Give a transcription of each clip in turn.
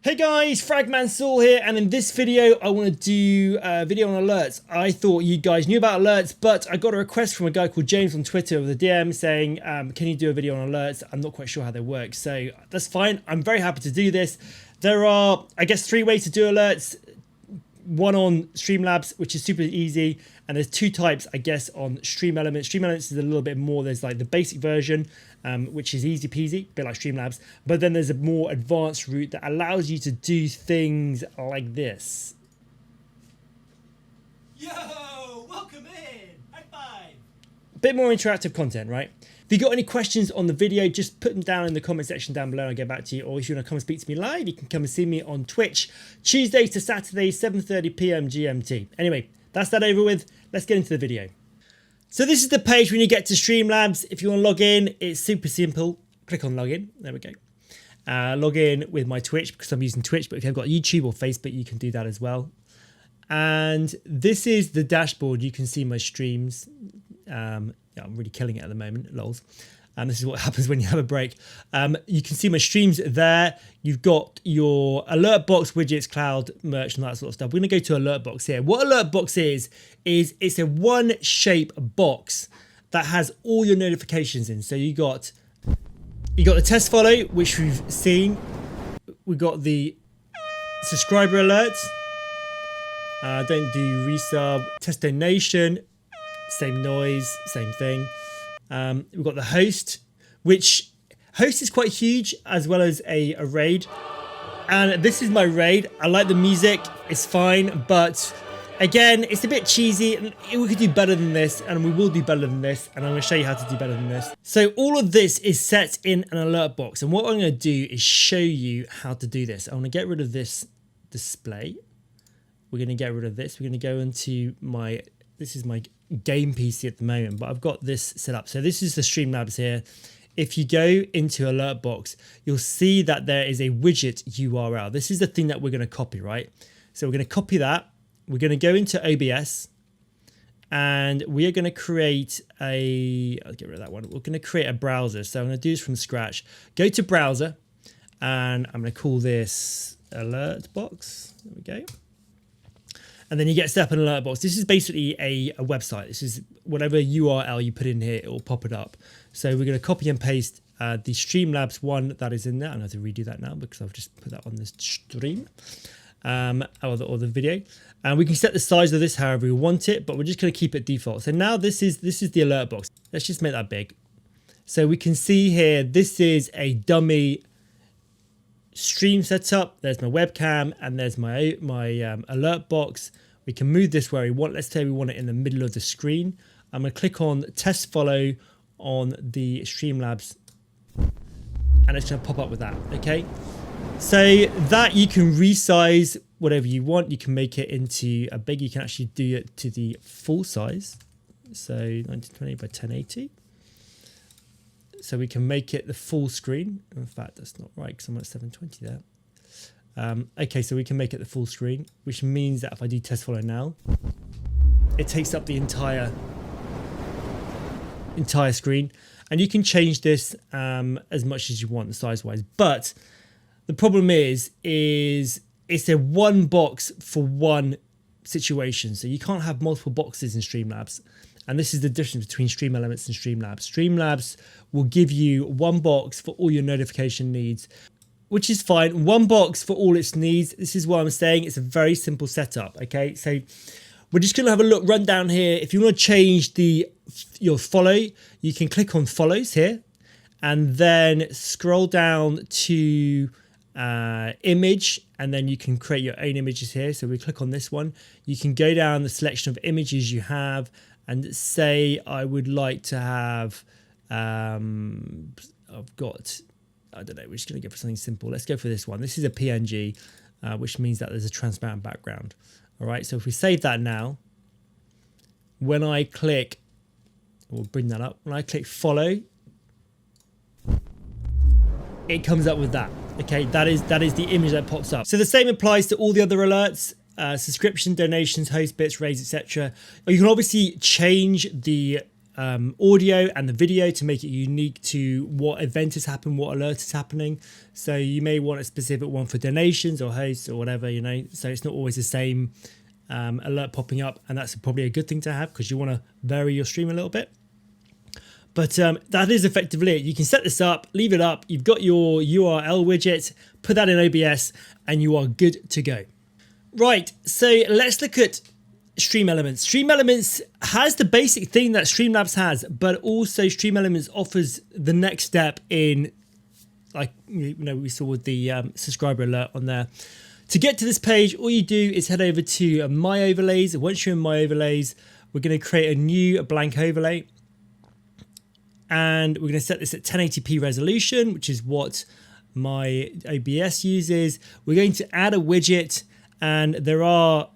Hey guys, Fragmansaul here, and in this video I want to do a video on alerts. I thought you guys knew about alerts, but I got a request from a guy called James on Twitter with a DM saying, can you do a video on alerts? I'm not quite sure how they work, so that's fine. I'm very happy to do this. There are, I guess, 3 ways to do alerts. One on Streamlabs, which is super easy, and there's 2 types, I guess, on Streamlabs. Streamlabs is a little bit more. There's like the basic version, which is easy peasy, a bit like Streamlabs, but then there's a more advanced route that allows you to do things like this. Yo, welcome in, high five. A bit more interactive content, right? If you got any questions on the video, just put them down in the comment section down below and I'll get back to you. Or if you want to come and speak to me live, you can come and see me on Twitch, Tuesdays to Saturdays, 7:30 PM GMT. Anyway, that's that over with. Let's get into the video. So this is the page when you get to Streamlabs. If you want to log in, it's super simple. Click on login. There we go. Log in with my Twitch because I'm using Twitch, but if you've got YouTube or Facebook, you can do that as well. And this is the dashboard. You can see my streams. Yeah, I'm really killing it at the moment, lols. And this is what happens when you have a break. You can see my streams there. You've got your alert box, widgets, cloud, merch, and that sort of stuff. We're going to go to alert box here. What alert box is it's a one shape box that has all your notifications in. So you got the test follow, which we've seen. We got the subscriber alerts. Don't do resub, test donation. Same noise, same thing. We've got the host, which host is quite huge, as well as a raid. And this is my raid. I like the music, it's fine, but again, it's a bit cheesy. We could do better than this, and we will do better than this, and I'm going to show you how to do better than this. So all of this is set in an alert box, and what I'm going to do is show you how to do this. I want to get rid of this display. We're going to get rid of this. We're going to go into this is my game PC at the moment, but I've got this set up. So this is the Streamlabs here. If you go into alert box, you'll see that there is a widget URL. This is the thing that we're going to copy, right? So we're going to copy that. We're going to go into OBS and we are going to create I'll get rid of that one. We're going to create a browser. So I'm going to do this from scratch. Go to browser and I'm going to call this alert box. There we go. And then you get set up an alert box. This is basically a website. This is whatever URL you put in here, it will pop it up. So we're going to copy and paste the Streamlabs one that is in there. I'm going to have to redo that now because I've just put that on this stream or the video. And we can set the size of this however we want it, but we're just going to keep it default. So now this is the alert box. Let's just make that big. So we can see here, this is a dummy stream setup. There's my webcam and there's my alert box. We can move this where we want. Let's say we want it in the middle of the screen. I'm going to click on test follow on the Streamlabs and it's going to pop up with that. Okay, so that you can resize whatever you want. You can make it into a big. You can actually do it to the full size, so 1920 by 1080. So we can make it the full screen. In fact, that's not right because I'm at 720 there. Okay, so we can make it the full screen, which means that if I do test follow now, it takes up the entire screen. And you can change this as much as you want size-wise. But the problem is it's a one box for one situation. So you can't have multiple boxes in Streamlabs. And this is the difference between Stream Elements and Streamlabs. Streamlabs will give you one box for all your notification needs, which is fine. One box for all its needs. This is what I'm saying. It's a very simple setup. Okay, so we're just going to have a look, run down here. If you want to change your follow, you can click on follows here and then scroll down to image, and then you can create your own images here. So we click on this one. You can go down the selection of images you have and say I would like to have I don't know, we're just going to go for something simple. Let's go for this one. This is a PNG, which means that there's a transparent background. All right, so if we save that now, when I click, we'll bring that up. When I click follow, it comes up with that. Okay, that is the image that pops up. So the same applies to all the other alerts. Subscription, donations, host bits, raids, etc. You can obviously change the audio and the video to make it unique to what event has happened, what alert is happening. So you may want a specific one for donations or hosts or whatever, you know, so it's not always the same alert popping up, and that's probably a good thing to have because you want to vary your stream a little bit. But that is effectively it. You can set this up, leave it up, you've got your URL widget, put that in OBS, and you are good to go. Right, so let's look at Stream Elements. Stream Elements has the basic thing that Streamlabs has, but also Stream Elements offers the next step in, like, you know, we saw with the subscriber alert on there. To get to this page, all you do is head over to My Overlays. Once you're in My Overlays, we're going to create a new blank overlay. And we're going to set this at 1080p resolution, which is what my OBS uses. We're going to add a widget, and there are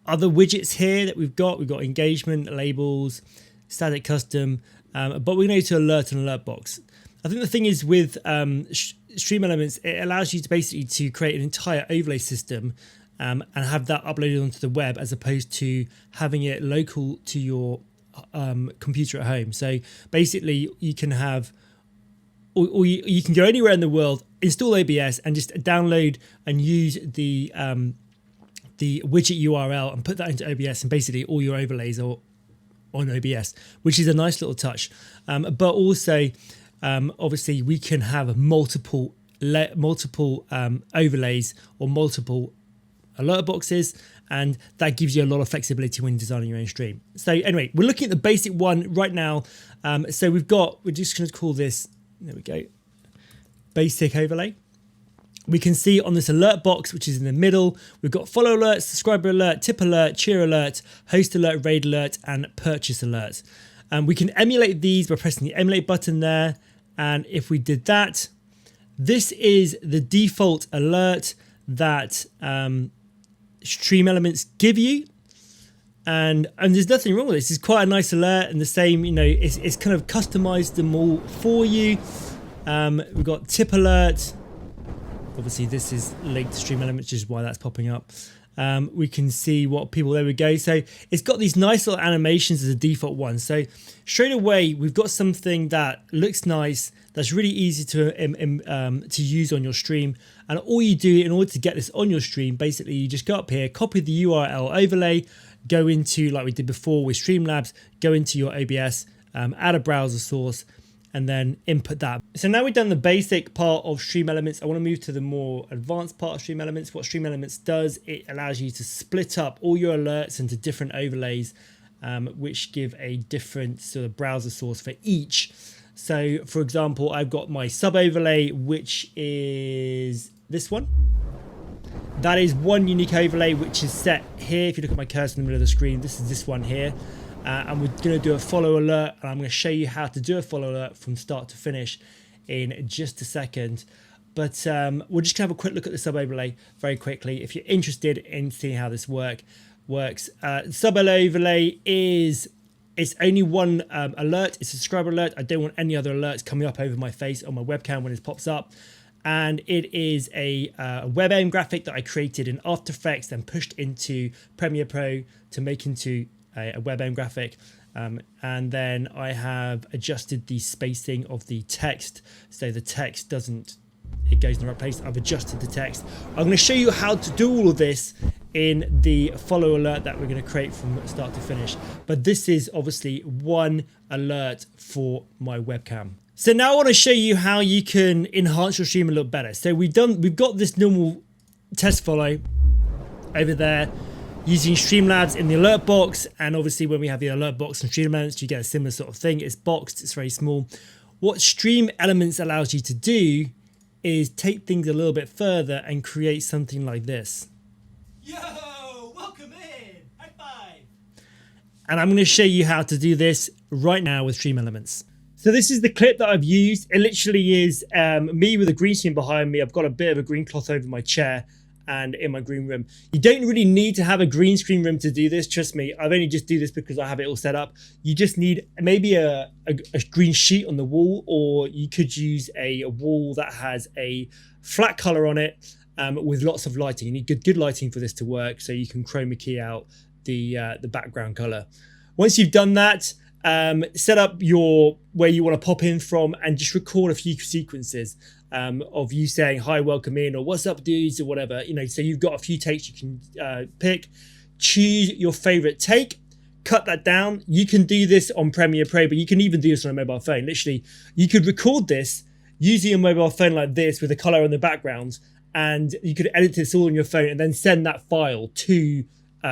other widgets here that we've got. We've got engagement, labels, static custom, but we're going to alert and alert box. I think the thing is with Stream Elements, it allows you to basically to create an entire overlay system and have that uploaded onto the web, as opposed to having it local to your computer at home. So basically you can have, or you can go anywhere in the world, install OBS and just download and use the widget URL and put that into OBS, and basically all your overlays are on OBS, which is a nice little touch. But also obviously we can have multiple overlays or multiple alert boxes, and that gives you a lot of flexibility when designing your own stream. So anyway, we're looking at the basic one right now. So we're just going to call this, there we go, basic overlay. We can see on this alert box, which is in the middle, we've got follow alert, subscriber alert, tip alert, cheer alert, host alert, raid alert, and purchase alert. We can emulate these by pressing the emulate button there. And if we did that, this is the default alert that Stream Elements give you, and there's nothing wrong with this. It's quite a nice alert, and the same, you know, it's kind of customized them all for you. We've got tip alert. Obviously this is linked to Stream Elements, which is why that's popping up. We can see what people, there we go. So it's got these nice little animations as a default one. So straight away we've got something that looks nice, that's really easy to use on your stream. And all you do in order to get this on your stream, basically you just go up here, copy the URL overlay, go into, like we did before with Streamlabs, go into your OBS, add a browser source, and then input that. So now we've done the basic part of Stream Elements. I want to move to the more advanced part of Stream Elements. What Stream Elements does, it allows you to split up all your alerts into different overlays, which give a different sort of browser source for each. So for example, I've got my sub overlay, which is this one. That is one unique overlay, which is set here. If you look at my cursor in the middle of the screen, this is this one here. And we're going to do a follow alert, and I'm going to show you how to do a follow alert from start to finish in just a second. But we're just going to have a quick look at the sub overlay very quickly if you're interested in seeing how this works. Sub overlay is, it's only one alert. It's a subscriber alert. I don't want any other alerts coming up over my face on my webcam when it pops up. And it is a WebM graphic that I created in After Effects, then pushed into Premiere Pro to make into a WebM graphic. And then I have adjusted the spacing of the text so the text doesn't, it goes in the right place. I've adjusted the text. I'm going to show you how to do all of this in the follow alert that we're going to create from start to finish. But this is obviously one alert for my webcam. So now I want to show you how you can enhance your stream a little better. So we've got this normal test follow over there using Streamlabs in the alert box. And obviously when we have the alert box and Stream Elements, you get a similar sort of thing. It's boxed, it's very small. What Stream Elements allows you to do is take things a little bit further and create something like this. Yo, welcome in, high five. And I'm going to show you how to do this right now with Stream Elements. So this is the clip that I've used. It literally is me with a green screen behind me. I've got a bit of a green cloth over my chair and in my green room. You don't really need to have a green screen room to do this. Trust me, I've only just do this because I have it all set up. You just need maybe a green sheet on the wall, or you could use a wall that has a flat color on it with lots of lighting. You need good lighting for this to work, so you can chroma key out the background color. Once you've done that, set up your where you want to pop in from, and just record a few sequences of you saying hi, welcome in, or what's up dudes, or whatever, you know. So you've got a few takes you can pick, choose your favorite take, cut that down. You can do this on Premiere Pro, but you can even do this on a mobile phone. Literally, you could record this using a mobile phone like this with a color in the background, and you could edit this all on your phone and then send that file to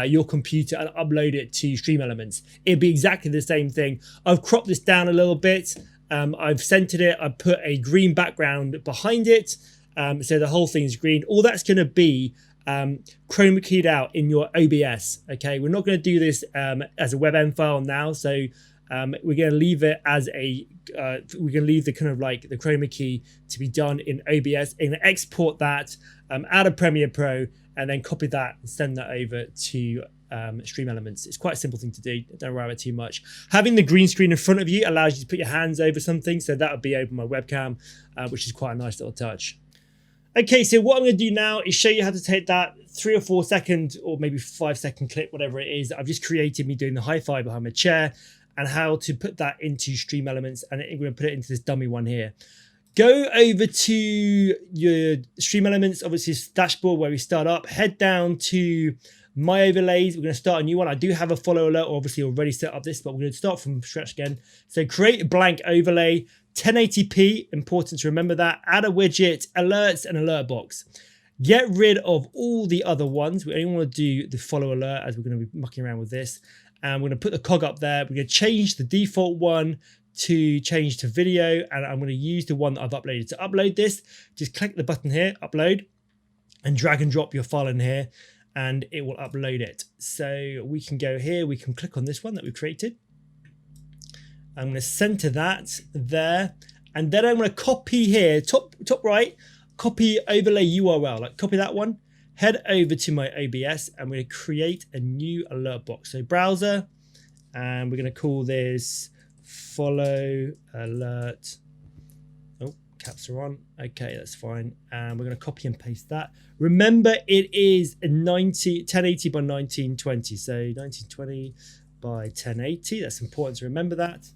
your computer and upload it to Streamlabs. It'd be exactly the same thing. I've cropped this down a little bit. I've centered it. I've put a green background behind it. So the whole thing is green. All that's going to be chroma keyed out in your OBS. Okay, we're not going to do this as a WebM file now. So we're going to leave it as a, we're going to leave the kind of like the chroma key to be done in OBS, and export that out of Premiere Pro, and then copy that and send that over to Streamlabs. It's quite a simple thing to do. Don't worry about it too much. Having the green screen in front of you allows you to put your hands over something. So that would be over my webcam, which is quite a nice little touch. Okay, so what I'm going to do now is show you how to take that 3 or 4 second or maybe 5 second clip, whatever it is, I've just created me doing the hi-fi behind my chair, and how to put that into Streamlabs, and I'm going to put it into this dummy one here. Go over to your Streamlabs, obviously this dashboard where we start up, head down to my overlays. We're going to start a new one. I do have a follow alert, obviously already set up this, but we're going to start from scratch again. So create a blank overlay, 1080p, important to remember that, add a widget, alerts, and alert box. Get rid of all the other ones. We only want to do the follow alert, as we're going to be mucking around with this. And we're going to put the cog up there. We're going to change the default one to change to video, and I'm going to use the one that I've uploaded. To upload this, just click the button here, upload, and drag and drop your file in here, and it will upload it. So we can go here, we can click on this one that we created. I'm going to center that there, and then I'm going to copy here, top right, copy overlay URL, like copy that one, head over to my OBS, and we're going to create a new alert box. So browser, and we're going to call this follow alert. Oh, caps are on. Okay, that's fine. And we're going to copy and paste that. Remember, it is a 1080 by 1920. So 1920 by 1080. That's important to remember that.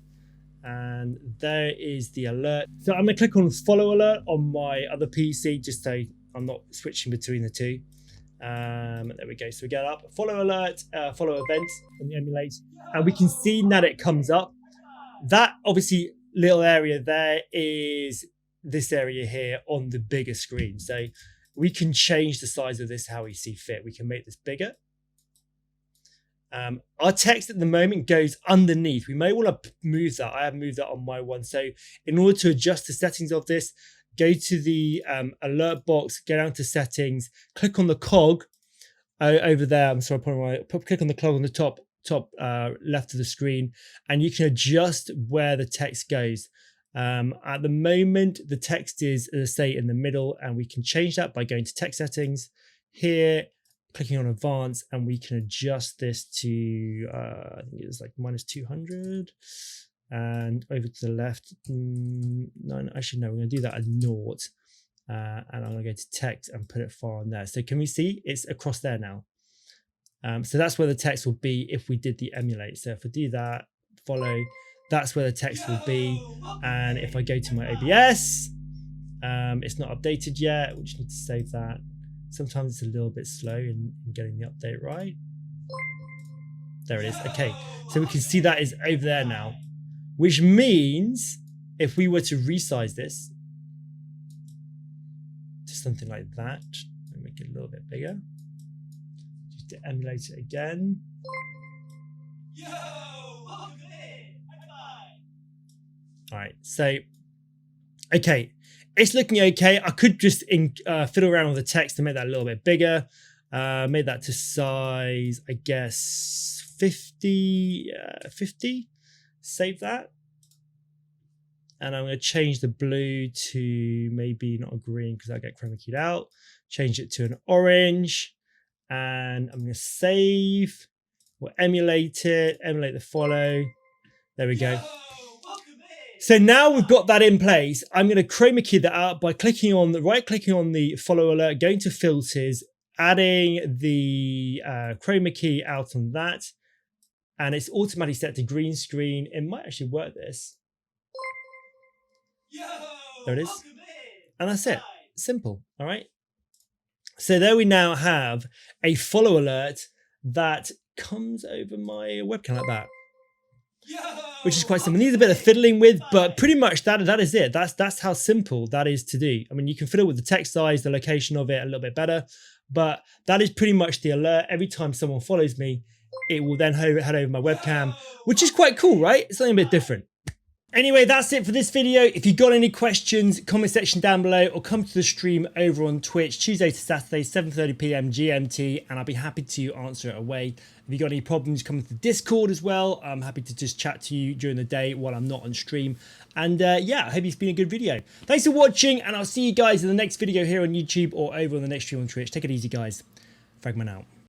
And there is the alert. So I'm going to click on follow alert on my other PC, just so I'm not switching between the two. There we go. So we get up, follow alert, follow events in the emulate, and we can see that it comes up. That obviously little area there is this area here on the bigger screen. So we can change the size of this how we see fit. We can make this bigger. Our text at the moment goes underneath. We may want to move that. I have moved that on my one. So in order to adjust the settings of this, go to the alert box, go down to settings, click on the cog over there. I'm sorry, click on the cog on the top left of the screen, and you can adjust where the text goes. At the moment, the text is, as I say, in the middle, and we can change that by going to text settings here, clicking on advanced, and we can adjust this to I think it's like -200, and over to the left. No, actually no, we're going to do that at 0, and I'm going to go to text and put it far on there. So can we see it's across there now? So that's where the text will be if we did the emulate. So if I do that, follow, that's where the text will be. And if I go to my OBS, it's not updated yet. We just need to save that. Sometimes it's a little bit slow in getting the update right. There it is. Okay, so we can see that is over there now, which means if we were to resize this to something like that, and make it a little bit bigger, just to emulate it again. Yo, welcome in. High five. All right, so, okay, it's looking okay. I could just fiddle around with the text to make that a little bit bigger. Made that to size, I guess, 50. Save that. And I'm going to change the blue to maybe not a green because I get chroma keyed out. Change it to an orange. And I'm going to save. We'll emulate it. Emulate the follow. There we go. So now we've got that in place. I'm going to chroma key that out by right-clicking on the follow alert, going to filters, adding the chroma key out on that. and it's automatically set to green screen. It might actually work this. Yo, There it is. welcome in. And that's it. Hi. Simple. All right. So there we now have a follow alert that comes over my webcam like that, Yo, which is quite simple. welcome Needs a bit of in. fiddling with, but Hi. pretty much that is it. That's how simple that is to do. I mean, you can fiddle with the text size, the location of it a little bit better, but that is pretty much the alert. Every time someone follows me, it will then head over my webcam, which is quite cool, right? It's something a bit different. Anyway, that's it for this video. If you got any questions, comment section down below, or come to the stream over on Twitch, Tuesday to Saturday, 7:30 p.m. GMT, and I'll be happy to answer it away. If you got any problems, come to the Discord as well. I'm happy to just chat to you during the day while I'm not on stream. And yeah, I hope it's been a good video. Thanks for watching, and I'll see you guys in the next video here on YouTube or over on the next stream on Twitch. Take it easy, guys. Fragman out.